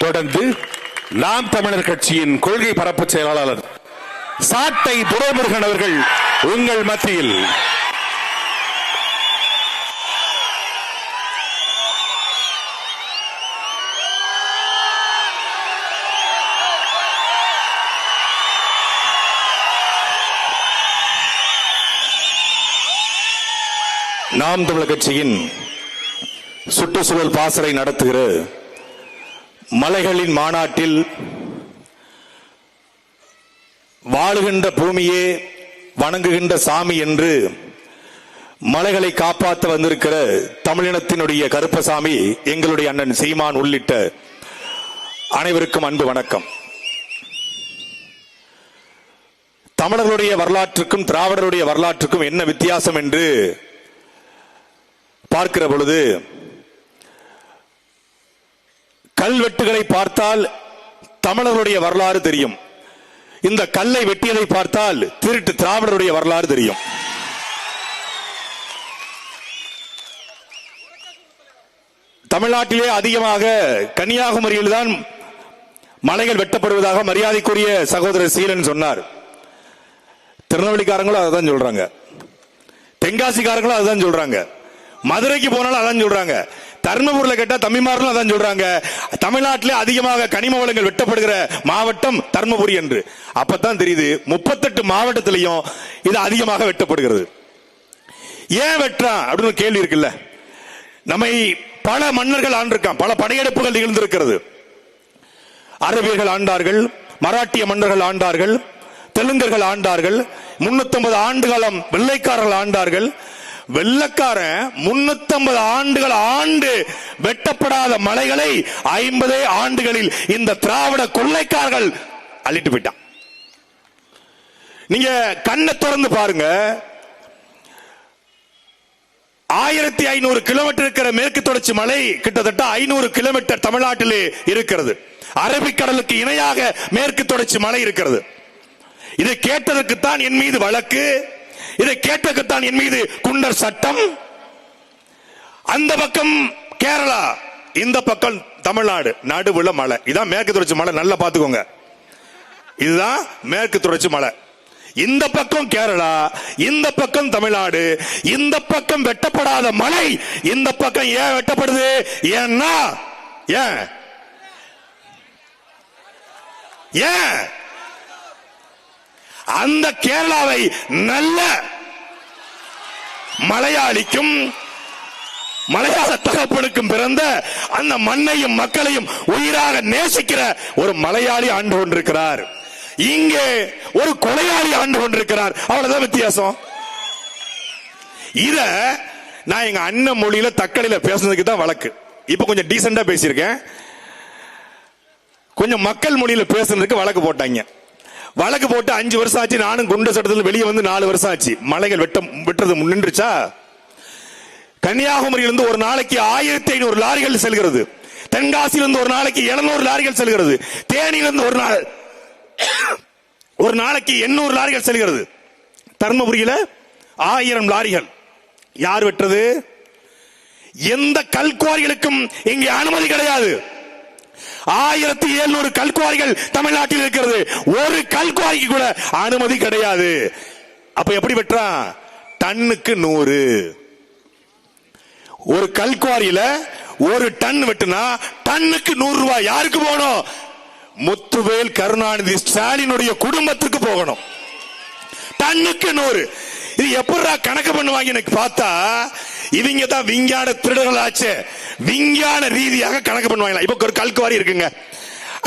தொடர்ந்து நாம் தமிழர் கட்சியின் கொள்கை பரப்பு செயலாளர் சாட்டை துரைமுருகன் அவர்கள் உங்கள் மத்தியில். நாம் தமிழர் கட்சியின் சுற்றுச்சூழல் பாசறை நடத்துகிற மலைகளின் மாநாட்டில் வாழுகின்ற பூமியே வணங்குகின்ற சாமி என்று மலைகளை காப்பாற்ற வந்திருக்கிற தமிழினத்தினுடைய கருப்பசாமி எங்களுடைய அண்ணன் சீமான் உள்ளிட்ட அனைவருக்கும் அன்பு வணக்கம். தமிழர்களுடைய வரலாற்றுக்கும் திராவிடருடைய வரலாற்றுக்கும் என்ன வித்தியாசம் என்று பார்க்கிற பொழுது, கல்வெட்டுகளை பார்த்தால் தமிழர்களுடைய வரலாறு தெரியும். இந்த கல்லை வெட்டியதை பார்த்தால் திருட்டு திராவிடருடைய வரலாறு தெரியும். தமிழ்நாட்டிலே அதிகமாக கன்னியாகுமரியில் தான் மலைகள் வெட்டப்படுவதாக மரியாதைக்குரிய சகோதரர் சீலன் சொன்னார். திருநெல்வேலிக்காரங்களும் அதான் சொல்றாங்க, தென்காசிக்காரங்களும் அதான் சொல்றாங்க, மதுரைக்கு போனாலும் அதான் சொல்றாங்க, தர்மபுரியில கேட்டா தம்பிமார்களும் அதான் சொல்றாங்க. தமிழ்நாட்டிலே அதிகமாக கனிம வளங்கள் வெட்டப்படுகிற மாவட்டம் தர்மபுரி என்று. அப்பதான் தெரியுது 38 மாவட்டத்திலையும் இது அதிகமாக வெட்டப்படுகிறது. ஏன் வெட்டான் அப்படின்னு கேள்வி இருக்குல்ல. நம்மை பல மன்னர்கள் ஆண்டிருக்கான், பல படையெடுப்புகள் நிகழ்ந்திருக்கிறது. அரபியர்கள் ஆண்டார்கள், மராட்டிய மன்னர்கள் ஆண்டார்கள், தெலுங்கர்கள் ஆண்டார்கள், 350 ஆண்டு காலம் வெள்ளைக்காரர்கள் ஆண்டார்கள். வெள்ளக்காரன் 350 ஆண்டுகள் ஆண்டு வெட்டப்படாத மலைகளை 50 ஆண்டுகளில் இந்த திராவிட கொள்ளைக்காரர்கள் அள்ளிட்டு போயிட்டான். நீங்க கண்ணை திறந்து பாருங்க. 1500 கிலோமீட்டர் இருக்கிற மேற்கு தொடர்ச்சி மலை கிட்டத்தட்ட 500 கிலோமீட்டர் தமிழ்நாட்டிலே இருக்கிறது. அரபிக்கடலுக்கு இணையாக மேற்கு தொடர்ச்சி மலை இருக்கிறது. இதை கேட்டதற்குத்தான் என் மீது வழக்கு, இதை கேட்டதற்குத்தான் என் மீது குண்டர் சட்டம். அந்த பக்கம் கேரளா, இந்த பக்கம் தமிழ்நாடு, நடுவுல மலை. இதான் மேற்கு தொடர்ச்சி மலை, நல்லா பாத்துக்கோங்க. இதுதான் மேற்கு தொடர்ச்சி மலை. இந்த பக்கம் கேரளா, இந்த பக்கம் தமிழ்நாடு. இந்த பக்கம் வெட்டப்படாத மலை இந்த பக்கம் ஏன் வெட்டப்படுது? ஏன்னா ஏன் அந்த கேரளாவை நல்ல மலையாளிக்கும் மலையாள தகப்பனுக்கும் பிறந்த அந்த மண்ணையும் மக்களையும் உயிராக நேசிக்கிற ஒரு மலையாளி ஆண்டு கொண்டிருக்கிறார். இங்கே ஒரு கொலையாளி ஆண்டு கொண்டிருக்கிறார். அவ்வளவுதான் வித்தியாசம். இத நான் எங்க அண்ணன் மொழியில தக்கலையில பேசுனதுக்கு தான் வழக்கு. இப்ப கொஞ்சம் டீசெண்டா பேசியிருக்கேன். கொஞ்சம் மக்கள் மொழியில பேசுனதுக்கு வழக்கு போட்டாங்க. வழக்கு போட்டு 5 வருஷம் ஆச்சு. நானும் குண்ட சட்டத்தில் வெளியே வந்து 4 வருஷம் ஆச்சு. மலைகள் வெட்டுறது நின்றுச்சா? கன்னியாகுமரியிலிருந்து ஒரு நாளைக்கு 1500 லாரிகள் செல்கிறது. தென்காசியிலிருந்து ஒரு நாளைக்கு 700 லாரிகள் செல்கிறது. தேனியிலிருந்து ஒரு நாளைக்கு 800 லாரிகள் செல்கிறது. தர்மபுரியில 1000 லாரிகள். யார் வெட்டுறது? எந்த கல்குவாரிகளுக்கும் இங்கே அனுமதி கிடையாது. 1700 கல்குவாரிகள் தமிழ்நாட்டில் இருக்கிறது. ஒரு கல்குவாரிக்கு கூட அனுமதி கிடையாது. அப்ப எப்படி வெட்டுறான்? டன்னுக்கு 100. ஒரு கல்குவாரியில ஒரு டன் வெட்டுனா டன்னுக்கு 100 ரூபாய். யாருக்கு போகணும்? முத்துவேல் கருணாநிதி ஸ்டாலினுடைய குடும்பத்துக்கு போகணும். டன்னுக்கு 100. இது எப்படா கணக்கு பண்ணுவாங்க எனக்கு பார்த்தா, இவங்க தான் விஞ்ஞான திருடர்கள் ஆச்சு. விஞ்ஞான ரீதியாக கணக்கு பண்ணுவாங்க. இப்ப ஒரு கல்குவாரி இருக்குங்க,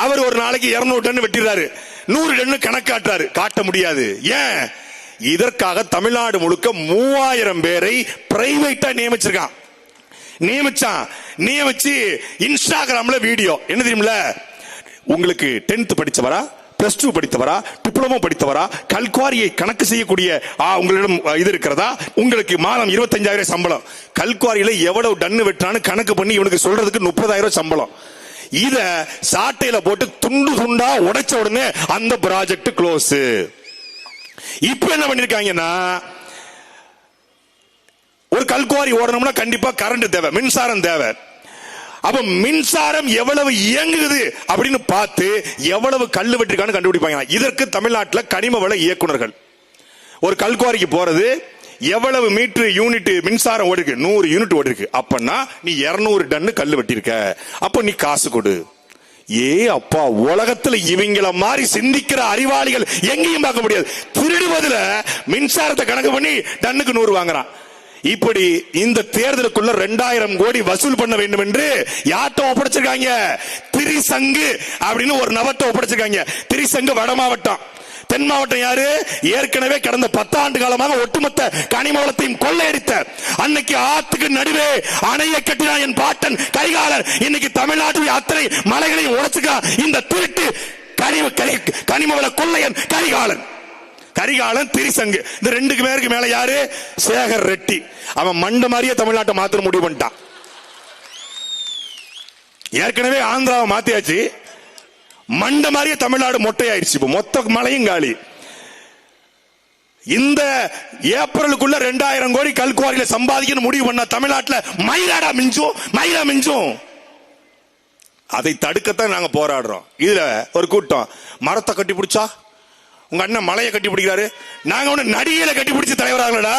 அவர் ஒரு நாளைக்கு 200 டன் வெட்டிடுறாரு, 100 டன் கணக்காட்டுறாரு. காட்ட முடியாது. ஏன்? இதற்காக தமிழ்நாடு முழுக்க 3000 பேரை பிரைவேட்டா நியமிச்சு இன்ஸ்டாகிராம்ல வீடியோ. என்ன தெரியுமில்ல, உங்களுக்கு 10th படிச்சவரா, +2 படித்தவரா, டிப்ளமோ படித்தவரா, கல்குவாரியை கணக்கு செய்யக்கூடிய உங்களிடம் இது இருக்கிறதா, உங்களுக்கு மாதம் 25,000 சம்பளம், கல்குவாரியில எவ்வளவு டன்னு வெட்டான்னு கணக்கு பண்ணி இவனுக்கு சொல்றதுக்கு 30,000 சம்பளம். இத சாட்டையில போட்டு துண்டு துண்டா உடைச்ச உடனே அந்த ப்ராஜெக்ட் க்ளோஸ். இப்ப என்ன பண்ணிருக்காங்கன்னா, ஒரு கல்குவாரி ஓடணும்னா கண்டிப்பா கரண்ட் தேவை, மின்சாரம் தேவை. அப்ப மின்சாரம் எவ்வளவு இயங்குது அப்படின்னு பார்த்து எவ்வளவு கல்லு வெட்டிருக்கான்னு கண்டுபிடிப்பாங்க. இதற்கு தமிழ்நாட்டில் கனிம வள இயக்குனர்கள் ஒரு கல்குவாரிக்கு போறது எவ்வளவு மீட்டர் யூனிட் மின்சாரம் ஓடிருக்கு, 100 யூனிட் ஓடிருக்கு. அப்பன்னா நீ 200 டன் கல்லு வெட்டிருக்க, அப்ப நீ காசு கொடு. ஏ அப்பா, உலகத்துல இவங்கள மாதிரி சிந்திக்கிற அறிவாளிகள் எங்கேயும் பார்க்க முடியாது. திருடுவதுல மின்சாரத்தை கணக்கு பண்ணி டன்னுக்கு 100 வாங்குறான். இப்படி இந்த தேர்தலுக்குள்ள 2000 கோடி வசூல் பண்ண வேண்டும் என்று யார்ட்ட ஒப்படைச்சிருக்காங்க? திரிசங்கு அப்படின்னு ஒரு நபத்தை ஒப்படைச்சிருக்காங்க. திரிசங்கு வட மாவட்டம். தென் மாவட்டம் யாரு? ஏற்கனவே கடந்த 10 ஆண்டு காலமாக ஒட்டுமொத்த கனிம வளத்தையும் கொள்ளையடித்த, அன்னைக்கு ஆத்துக்கு நடுவே அணையை கட்டினான் என் பாட்டன் கரிகாலன். இன்னைக்கு தமிழ்நாட்டுடைய அத்தனை மலைகளையும் உடைச்சுக்கான் இந்த திருட்டு கனிம வள கொள்ளையன் கரிகாலன். கரிகாலன், திரிசங்கு, இந்த 2 பேருக்கு மேல யாரு? சேகர் ரெட்டி. அவன் மண்ட மாதிரியே தமிழ்நாட்டை மாத்திர முடிவு பண்ணிட்டான். ஏற்கனவே ஆந்திராவை மாத்தியாச்சு, மண்ட மாதிரியே தமிழ்நாடு மொட்டையாயிருச்சு. இப்ப மொத்த மலையும் காலி. இந்த ஏப்ரலுக்குள்ள 2000 கோடி கல்குவாரியில சம்பாதிக்கணும் முடிவு பண்ண தமிழ்நாட்டில் மயிலாடா மிஞ்சும், மயிலா மிஞ்சும். அதை தடுக்கத்தான் நாங்க போராடுறோம். இதுல ஒரு கூட்டம் மரத்தை கட்டி பிடிச்சா, உங்க அண்ணன் மலையை கட்டி பிடிக்கிறாரு, நாங்க ஒண்ணு நடிகையில கட்டி பிடிச்ச தலைவராங்களா?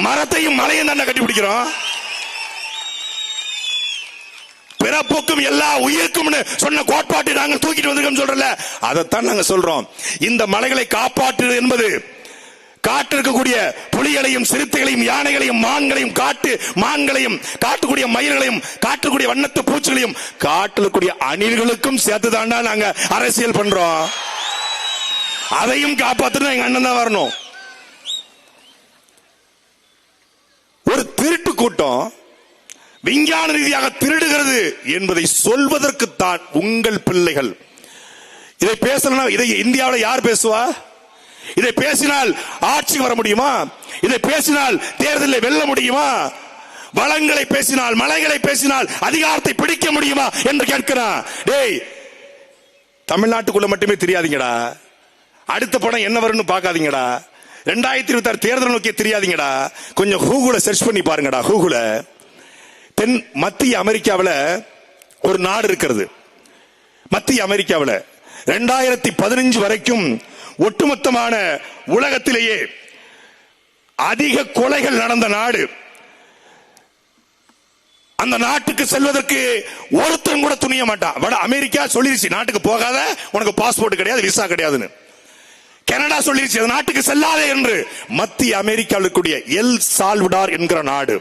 மரத்தையும் மலையும் தான் கட்டி பிடிக்கிறோம். பிறப்புக்கும் எல்லா உயிருக்கும் சொன்ன கோட்பாட்டை நாங்கள் தூக்கிட்டு வந்திருக்கோம் சொல்றல, அதைத்தான் நாங்க சொல்றோம். இந்த மலைகளை காப்பாற்றுவது என்பது காட்டு இருக்கக்கூடிய புலிகளையும் சிறுத்தைகளையும் யானைகளையும் மான்களையும் மான்களையும் காட்டுக்கூடிய மயில்களையும் காட்டுக்கூடிய வண்ணத்து பூச்சிகளையும் காட்டுக்கூடிய அணில்களுக்கும் சேர்த்து தாண்டா நாங்க அரசியல் பண்றோம். அதையும் காப்பாற்றணும் எங்க அண்ணன் தான் வரணும். ஒரு திருட்டு கூட்டம் விஞ்ஞான ரீதியாக திருடுகிறது என்பதை சொல்வதற்குத்தான் உங்கள் பிள்ளைகள். இதை பேசலாம். இதை இந்தியாவில் யார் பேசுவா? இதை பேசினால் ஆட்சி வர முடியுமா? இதை பேசினால் தேர்தலில் வெல்ல முடியுமா? வளங்களை பேசினால், மலைகளை பேசினால் அதிகாரத்தை பிடிக்க முடியுமா என்று கேட்கிறான். டேய், தமிழ்நாட்டுக்குள்ள மட்டுமே தெரியாதீங்கடா. அடுத்த படம் என்ன வரும்னு பார்க்காதீங்கடா. 2026 தேர்தல் நோக்கி தெரியாதீங்கடா. கொஞ்சம் கூகுள சர்ச் பண்ணி பாருங்கடா. கூகுள தென் மத்திய அமெரிக்காவில் ஒரு நாடு இருக்கிறது. மத்திய அமெரிக்காவில் 2015 வரைக்கும் ஒட்டுமொத்தமான உலகத்திலேயே அதிக கொலைகள் நடந்த நாடு. அந்த நாட்டுக்கு செல்வதற்கு ஒருத்தரும் கூட துணிய மாட்டான். வட அமெரிக்கா சொல்லிருச்சு, நாட்டுக்கு போகாத, உனக்கு பாஸ்போர்ட் கிடையாது, விசா கிடையாதுன்னு. கனடா சொல்லிருச்சு, அந்த நாட்டுக்கு செல்லாதே என்று. மத்திய அமெரிக்காவில் இருக்கக்கூடிய எல் சால்வடார் என்கிற நாடு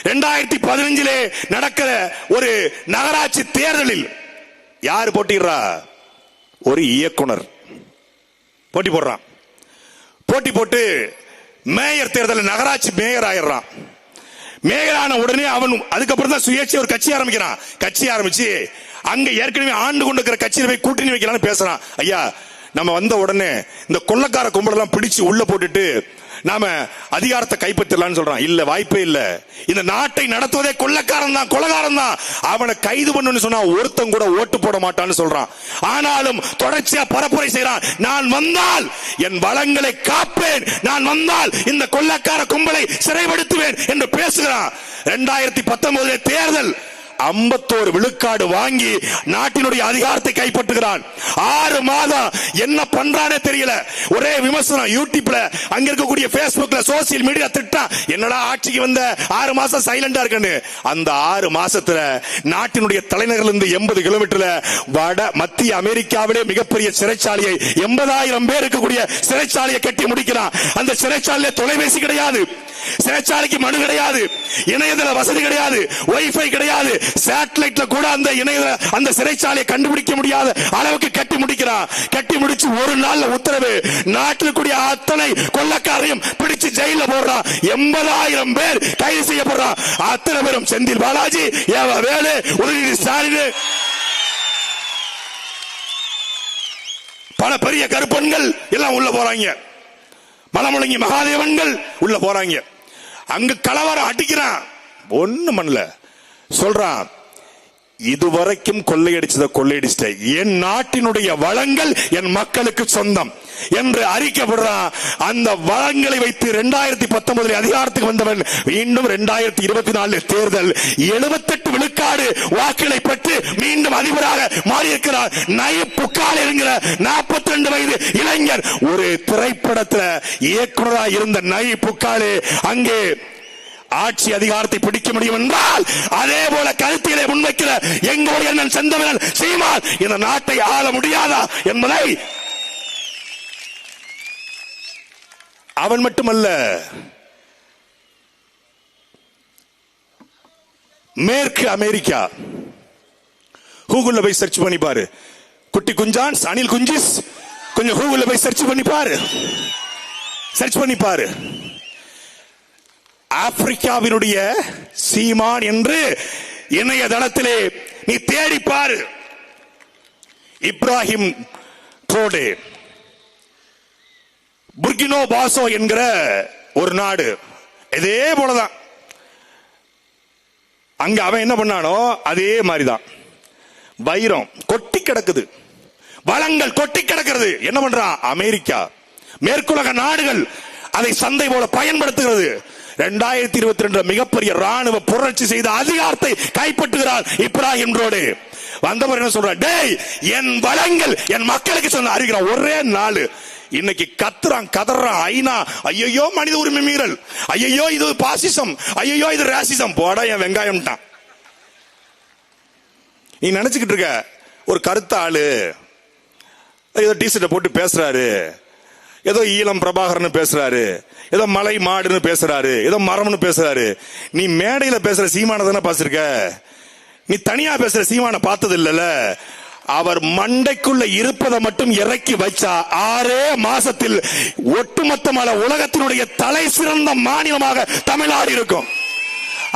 2015 நடக்கிற ஒரு நகராட்சி தேர்தலில் யார் போட்டிடுறா? ஒரு இயக்குனர் போட்டி போடுறான். போட்டி போட்டு மேயர் தேர்தலில் நகராட்சி மேயர் ஆயிடுறான். மேயர் ஆன உடனே அவன் அதுக்கப்புறம் தான் சுயேட்சை ஒரு கட்சி ஆரம்பிக்கிறான். கட்சி ஆரம்பிச்சு அங்க ஏற்கனவே ஆண்டு கொண்டு இருக்கிற கட்சியில போய் கூட்டணி வைக்கலாம்னு பேசுறான். ஐயா, நம்ம வந்த உடனே இந்த கொள்ளக்கார கும்பலெல்லாம் பிடிச்சு உள்ள போட்டுட்டு நாம அதிகாரத்தை கைப்பற்றலாம்னு சொல்றான். இல்ல, வாய்ப்பே இல்ல. இந்த நாட்டை நடத்துவதே கொள்ளக்காரன் தான், கொலைகாரன் தான். அவனை கைது பண்ணணும்னு சொன்னா ஒருத்தன் கூட ஓட்டு போட மாட்டான்னு சொல்றான். ஆனாலும் தொடர்ச்சியா பரப்புரை செய்யறான். நான் வந்தால் என் வளங்களை காப்பேன், நான் வந்தால் இந்த கொள்ளக்கார கும்பலை சிறைப்படுத்துவேன் என்று பேசுகிறான். 2019 தேர்தல் 51 விழுக்காடு வாங்கி நாட்டினுடைய அதிகாரத்தை கைப்பற்றுகிறான். 6 மாதம் என்ன பண்றானே தெரியல. ஒரே விமர்சனம் யூடியூப்ல, அங்க இருக்கக்கூடிய பேஸ்புக்ல, சோசியல் மீடியா திட்டம். என்னடா ஆட்சிக்கு வந்த 6 மாசம் சைலண்டா இருக்குன்னு. அந்த 6 மாசத்துல நாட்டினுடைய தலைநகர்ல இருந்து 80 கிலோமீட்டர்ல வட மத்திய அமெரிக்காவிலே மிகப்பெரிய சிறைச்சாலையை 80,000 பேர் இருக்கக்கூடிய சிறைச்சாலையை கட்டி முடிக்கிறான். அந்த சிறைச்சாலையில தொலைபேசி கிடையாது, சிறைச்சாலைக்கு மனு கிடையாது, இணையதள வசதி கிடையாது, வைஃபை கிடையாது, சேட்டலைட்ல கூட அந்த சிறைச்சாலையை கண்டுபிடிக்க முடியாத அளவுக்கு கட்டி முடிக்கிறான். கட்டி முடிச்சு ஒரு நாள்ல உத்தரவு, நாட்டில் கூடிய அத்தனை கொள்ளக்காரையும் பிடிச்சு ஜெயில போடுறான். 80,000 பேர் கைது செய்யப்படுறான். அத்தனை பேரும் செந்தில் பாலாஜி, வேலு, உதயநிதி ஸ்டாலின், பல பெரிய கருப்பன்கள் எல்லாம் உள்ள போறாங்க. மலமுழங்கி மகாதேவன்கள் உள்ள போறாங்க. அங்க கலவரம் அடிக்கிறான். ஒண்ணு பண்ணல, சொல்றான், இதுவரைக்கும் கொள்ளையடிச்சத கொள்ளையடிச்சிட்ட, என் நாட்டினுடைய வளங்கள் என் மக்களுக்கு சொந்தம். என்று அறிக்கைப்படுறான். அந்த வளங்களை வைத்து 2019 அதிகாரத்துக்கு வந்தவன் மீண்டும் 2024 தேர்தல் 78 விழுக்காடு வாக்குகளை பெற்று மீண்டும் அதிபராக மாறியிருக்கிறார். நயீப் புக்கால் என்கிற 42 வயது இளைஞர். ஒரு திரைப்படத்தில் இயக்குனராக இருந்த நயீப் புக்காலே அங்கே ஆட்சி அதிகாரத்தை பிடிக்க முடியும் என்றால், அதே போல கருத்திலே முன்வைக்கிற எங்களுடைய அண்ணன் செந்தமிழன் சீமான் இந்த நாட்டை ஆள முடியாதா என்பதை அவன் மட்டுமல்ல, மேற்கு அமெரிக்கா கூகுள்ல போய் சர்ச் பண்ணி பாரு. குட்டி குஞ்சான்ஸ், அனில் குஞ்சிஸ், கொஞ்சம் கூகுள்ல போய் சர்ச் பண்ணி பாரு. சர்ச் பண்ணி பாரு. ஆப்பிரிக்காவினுடைய சீமான் என்று இணையதளத்திலே நீ தேடி பாரு. இப்ராஹிம் ட்ரோடே, புர்கினோ பாசோ என்கிற ஒரு நாடு. இதே போலதான் அங்க அவன் என்ன பண்ணானோ அதே மாதிரிதான். வைரம் கொட்டி கிடக்குது, வளங்கள் கொட்டி கிடக்கிறது. என்ன பண்றான் அமெரிக்கா, மேற்குலக நாடுகள் அதை சந்தை போல பயன்படுத்துகிறது. 2022 மிகப்பெரிய ராணுவ புரட்சி செய்த அதிகாரத்தை கைப்பற்றுகிறார் இப்ராஹிம் ட்ரோடே. வந்தவர் என்ன சொல்ற, டேய் என் வளங்கள் என் மக்களுக்கு சொன்ன அறிகிறான். ஒரே நாள் இன்னைக்கு கத்துறான், கதறான். ஐநா ஐயோ மனித உரிமை மீறல், ஐயோ இது பாசிசம், ஐயோ இது ராசிசம். போட என் வெங்காயம். நீ நினைச்சுக்கிட்டு இருக்க ஒரு கருத்த ஆளு ஏதோ டிஷர்ட்டை போட்டு பேசுறாரு, ஏதோ ஈழம் பிரபாகரன் பேசுறாரு, ஏதோ மலை மாடுன்னு பேசுறாரு, ஏதோ மரம்னு பேசுறாரு. நீ மேடையில பேசுற சீமான தானே பாத்திருக்க, நீ தனியா பேசுற சீமான பார்த்தது இல்லல. அவர் மண்டைக்குள்ள இருப்பதை மட்டும் இறக்கி வச்சா 6 மாசத்தில் ஒட்டுமொத்தமான உலகத்தினுடைய தலை சிறந்த மாநிலமாக தமிழ்நாடு இருக்கும்.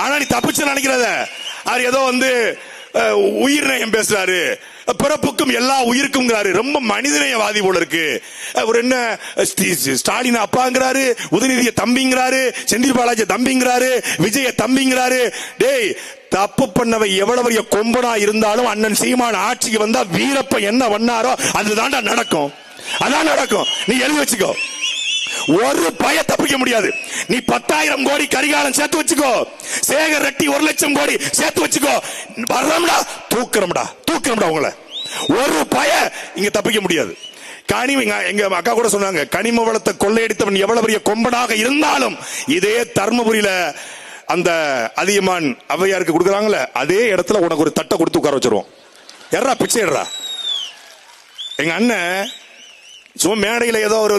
ஆனா நீ தப்பிச்சு நினைக்கிறத, அவர் ஏதோ உயிர் நேயம் பேசுறாரு, பிறப்புக்கும் எல்லா உயிருக்கும் ரொம்ப மனிதநேயவாதி போல இருக்கு. ஒரு என்ன ஸ்டாலின் அப்பாங்கிறாரு, உதயநிதியை தம்பிங்கிறாரு, செந்தில் பாலாஜி தம்பிங்கிறாரு, விஜய தம்பிங்கிறாரு. டேய் தப்பு பண்ணவை எவ்வளவு பெரிய கொம்பனா இருந்தாலும் அண்ணன் சீமான் ஆட்சிக்கு வந்தா வீரப்ப என்ன பண்ணாரோ அதுதான்டா நடக்கும். அதான் நடக்கும். நீ எழுதி வச்சுக்கோ. ஒரு பய தப்பிக்க முடியாது. நீ 10,000 கோடி கரிகாலம் சேர்த்து வச்சுக்கோ, சேகர் ரெட்டி 1 லட்சம் கோடி சேர்த்து வச்சுக்கோ, வர்றோம்டா தூக்குறோம்டா உங்களை. ஒரு பய இங்க தப்பிக்க முடியாது. எங்க அக்கா கூட சொன்னாங்க, கனிம வளத்தை கொள்ளையடித்தவன் எவ்வளவு பெரிய கொம்பனாக இருந்தாலும் இதே தர்மபுரியில அந்த அதியமான் ஔவையாருக்கு கொடுக்குறாங்கல்ல, அதே இடத்துல உனக்கு ஒரு தட்டை கொடுத்து உட்கார வச்சிருவோம். எறா பிச்சை எடுறா. எங்க அண்ணன் சும்மா மேடையில ஏதோ ஒரு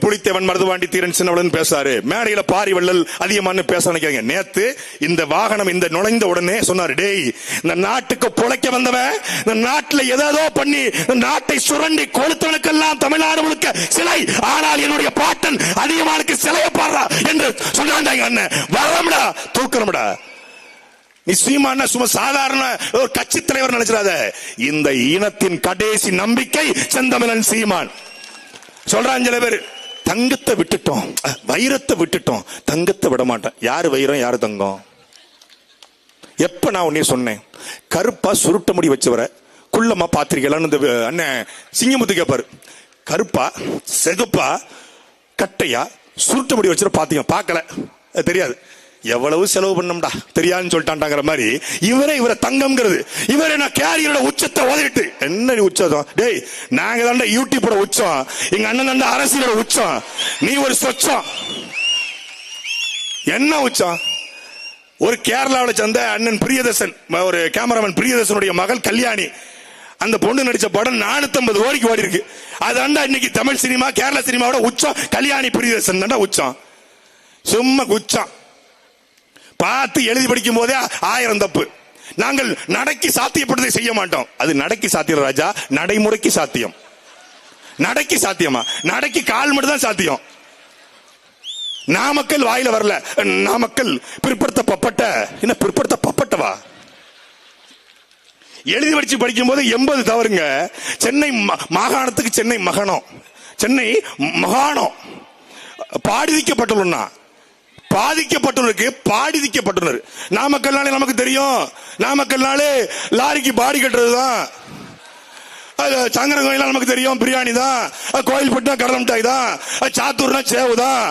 புலித்தேவன் மருதுவாண்டி தீரன் சின்னவளன் பேசாரு, மேடையில பாரி வள்ளல் அதிகமான பேச நினைக்கிறீங்க. நேத்து இந்த வாகனம் இந்த நுழைந்த உடனே சொன்னாரு, டேய் இந்த நாட்டுக்கு பொழைக்க வந்தவன் இந்த நாட்டுல ஏதோ பண்ணி நாட்டை சுரண்டி கொளுத்தவனுக்கெல்லாம் தமிழ்நாடு முழுக்க சிலை, ஆனால் என்னுடைய பாட்டன் அதிகமானுக்கு சிலைய பாடுறா என்று சொன்னாங்க. அண்ணன் வரம்டா தூக்கணும்டா. நீ சீமான சும்மா சாதாரண ஒரு கட்சி தலைவர் நினைச்சிடாத. இந்த இனத்தின் கடைசி நம்பிக்கை செந்தமிழன் சீமான். சொல்றான் சில பேர், தங்கத்தை விட்டுட்டோம், வைரத்தை விட்டுட்டோம், தங்கத்தை விட மாட்டேன். யாரு வைரம் யாரு தங்கம்? எப்ப நான் உன்னே சொன்னேன், கருப்பா சுருட்ட முடி வச்சவரை குள்ளமா பாத்திரிக்கலான்னு அண்ணன் சிங்கமுத்து கேப்பாரு. கருப்பா செகுப்பா கட்டையா சுருட்ட முடி வச்சுற பாத்தீங்க? பார்க்கல, தெரியாது. எவ்வளவு செலவு பண்ணோம்டா தெரியாதுன்னு சொல்லிட்டாங்கிற மாதிரி இவரை தங்கம்ங்கிறது. இவரை நான் கேரியரோட உச்சத்தை ஓதிட்டு என்ன உச்சம்? டேய் நாங்க தாண்டா யூடியூபோட உச்சம், எங்க அண்ணன் தாண்டா அரசியலோட உச்சம், நீ ஒரு சொச்சம். என்ன உச்சம்? ஒரு கேரளாவில் சேர்ந்த அண்ணன் பிரியதர்சன், ஒரு கேமராமேன் பிரியதர்சனுடைய மகள் கல்யாணி, அந்த பொண்ணு நடிச்ச படம் 450 கோடிக்கு ஓடி இருக்கு. அதாண்டா இன்னைக்கு தமிழ் சினிமா கேரளா சினிமாவோட உச்சம். கல்யாணி பிரியதர்சன் தாண்டா உச்சம். சும்மா உச்சம். பார்த்து எழுதி படிக்கும் போதே 1000 தப்பு. நாங்கள் நடைக்கு சாத்தியப்பட்டதை செய்ய மாட்டோம். அது நடைக்கு சாத்தியம் ராஜா, நடைமுறைக்கு சாத்தியம். நடைக்கு சாத்தியமா? நடைக்கு கால் மட்டும் தான் சாத்தியம். நாமக்கல் வாயில வரல. நாமக்கல் பிற்படுத்தப்பட்ட என்ன பிற்படுத்தப்பட்டவா? எழுதி படிச்சு படிக்கும் போது 80 தவறுங்க. சென்னை மாகாணத்துக்கு சென்னை மகனம், சென்னை மகாணம் பாடிதிக்கப்பட்டுள்ளா, பாதிக்கப்பட்டுள்ளருக்கு பாடிதிக்கப்பட்டுள்ளது. நாமக்கல்னாலே நமக்கு தெரியும், நாமக்கல்னாலே லாரிக்கு பாடி கட்டுறதுதான். சங்கரன் கோயில் நமக்கு தெரியும், பிரியாணி தான். கோயில்பட்டினா கடலை மிட்டாய் தான். சாத்தூர்னா சேவு தான்.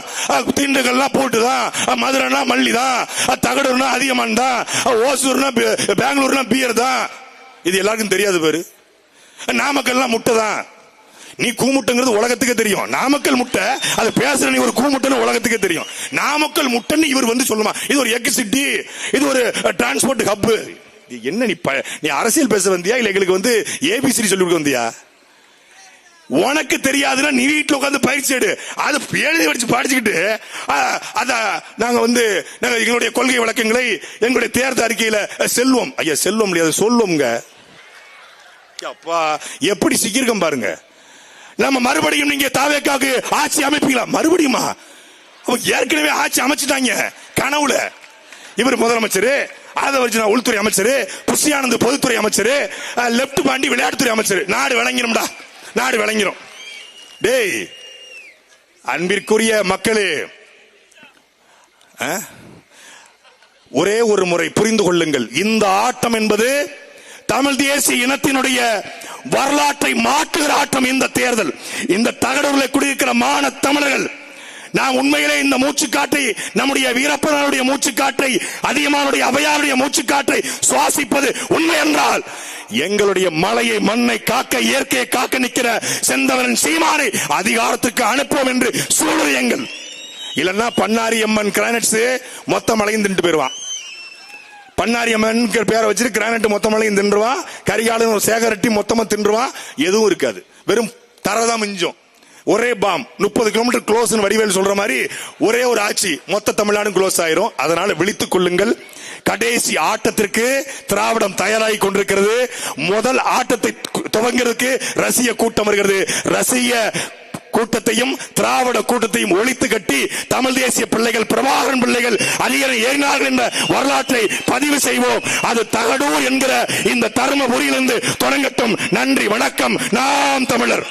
திண்டுக்கல்னா பூட்டு தான். மதுரைனா மல்லி தான். தகடூர்னா அதிகமான் தான். ஓசூர்னா பெங்களூர்னா பியர் தான். இது எல்லாருக்கும் தெரியாது பேரு. நாமக்கல்னா முட்டை தான். நீ கூமுட்டைங்கிறது உலகத்துக்கே தெரியும். நாமக்கல் முட்டை அது பேசுற நீ ஒரு கூமுட்டைன்னு உலகத்துக்கே தெரியும். நாமக்கல் முட்டைன்னு இவர் வந்து சொல்லுமா, இது ஒரு எக் சிட்டி, இது ஒரு டிரான்ஸ்போர்ட் ஹப். என்ன நீ அரசியல் பேச வந்தியா இல்ல எங்களுக்கு வந்து ஏபிசிடி சொல்லி கொடுக்க வந்தியா? உனக்கு தெரியாதுன்னா நீ வீட்டுல உட்காந்து பயிற்சி எடு. அதை எழுதி வச்சு படிச்சுக்கிட்டு அத நாங்க வந்து எங்களுடைய கொள்கை விளக்கங்களை எங்களுடைய தேர்தல் அறிக்கையில செல்வம், ஐயா செல்வம் முடியாது சொல்லுவோங்க. அப்பா எப்படி சிக்கிருக்கம் பாருங்க. நம்ம மறுபடியும் நீங்க தாவேக்காக்கு ஆட்சி அமைப்பீங்களா? மறுபடியுமா? ஏற்கனவே ஆட்சி அமைச்சிட்டாங்க கனவுல. இவர் முதலமைச்சர், ஆதவர்ஜுனா உள்துறை அமைச்சர், புஷியானந்த் பொதுத்துறை அமைச்சர், லெப்ட் பாண்டி விளையாட்டுத்துறை அமைச்சர். நாடு விளங்கிடும்டா, நாடு விளங்கிடும். டேய் அன்பிற்குரிய மக்களே, ஒரே ஒரு முறை புரிந்து கொள்ளுங்கள். இந்த ஆட்டம் என்பது தமிழ் தேசிய இனத்தினுடைய வரலாற்றை மாற்றுகிற ஆட்டம். இந்த தேர்தல், இந்த தகடூர்ல குடியிருக்கிற மான தமிழர்கள், நான் உண்மையிலே இந்த மூச்சுக்காற்றை, நம்முடைய வீரப்பனுடைய மூச்சுக்காற்றை, அதிகமானுடைய அவையாருடைய மூச்சுக்காற்றை சுவாசிப்பது உண்மை என்றால், எங்களுடைய மலையை மண்ணை காக்க, இயற்கையை காக்க நிற்கிற செந்தவன் சீமானை அதிகாரத்துக்கு அனுப்புவோம் என்று சூழ்நிலைகள். இல்லன்னா பண்ணாரி அம்மன் கிரானைட்ஸ் மொத்த மலையும் தின்ட்டு போயிருவான். பண்ணாரி அம்மன் பேரை வச்சுட்டு கிரானைட் மொத்த மலையும் தின்றுவான். கரிகாலன் ஒரு சேகரட்டி மொத்தமா தின்றுவான். எதுவும் இருக்காது, வெறும் தரதான் மிஞ்சும். ஒரே பாம் 30 கிலோமீட்டர் க்ளோஸ் வடிவேல் சொல்ற மாதிரி ஒரே ஒரு ஆட்சி மொத்த தமிழ்நாடு க்ளோஸ் ஆயிரும். அதனால விழித்துக் கொள்ளுங்கள். கடைசி ஆட்டத்திற்கு திராவிடம் தயாராகி கொண்டிருக்கிறது. முதல் ஆட்டத்தை துவங்கிறதுக்கு ரசிக கூட்டம் வருகிறது. ரசிக கூட்டத்தையும் திராவிட கூட்டத்தையும் ஒழித்து கட்டி தமிழ் தேசிய பிள்ளைகள், பிரபாகரன் பிள்ளைகள் அதிகாரம் ஏறினார்கள் என்ற வரலாற்றை பதிவு செய்வோம். அது தகடூர் என்கிற இந்த தருமபுரியிலிருந்து தொடங்கட்டும். நன்றி, வணக்கம். நாம் தமிழர்.